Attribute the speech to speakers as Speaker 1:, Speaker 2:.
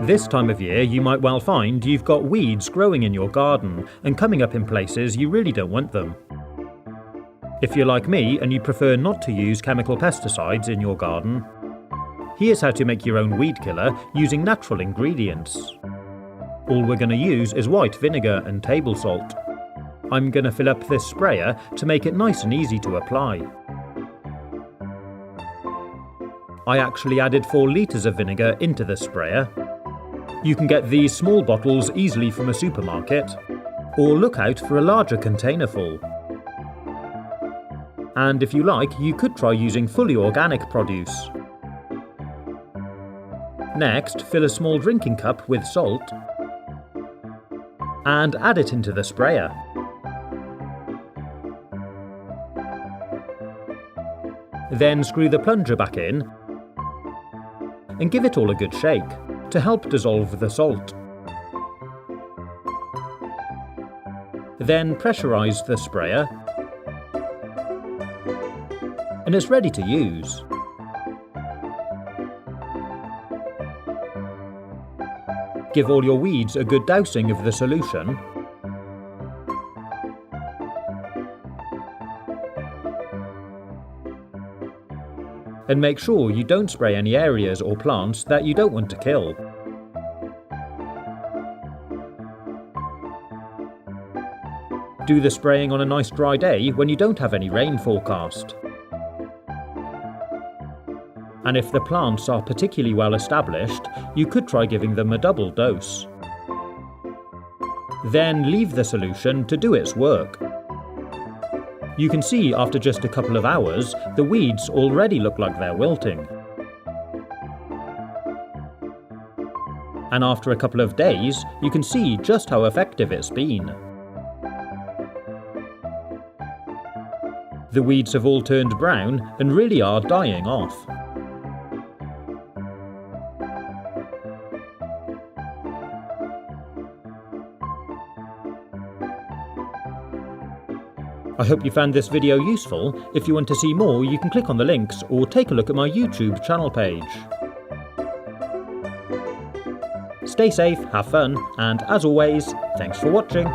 Speaker 1: This time of year you might well find you've got weeds growing in your garden and coming up in places you really don't want them. If you're like me and you prefer not to use chemical pesticides in your garden, here's how to make your own weed killer using natural ingredients. All we're going to use is white vinegar and table salt. I'm going to fill up this sprayer to make it nice and easy to apply. I actually added 4 litres of vinegar into the sprayer. You can get these small bottles easily from a supermarket, or look out for a larger container full. And if you like, you could try using fully organic produce. Next, fill a small drinking cup with salt and add it into the sprayer. Then screw the plunger back in and give it all a good shake to help dissolve the salt. Then pressurise the sprayer and it's ready to use. Give all your weeds a good dousing of the solution. And make sure you don't spray any areas or plants that you don't want to kill. Do the spraying on a nice dry day when you don't have any rain forecast. And if the plants are particularly well established, you could try giving them a double dose. Then leave the solution to do its work. You can see after just a couple of hours, the weeds already look like they're wilting. And after a couple of days, you can see just how effective it's been. The weeds have all turned brown and really are dying off. I hope you found this video useful. If you want to see more, you can click on the links or take a look at my YouTube channel page. Stay safe, have fun, and as always, thanks for watching.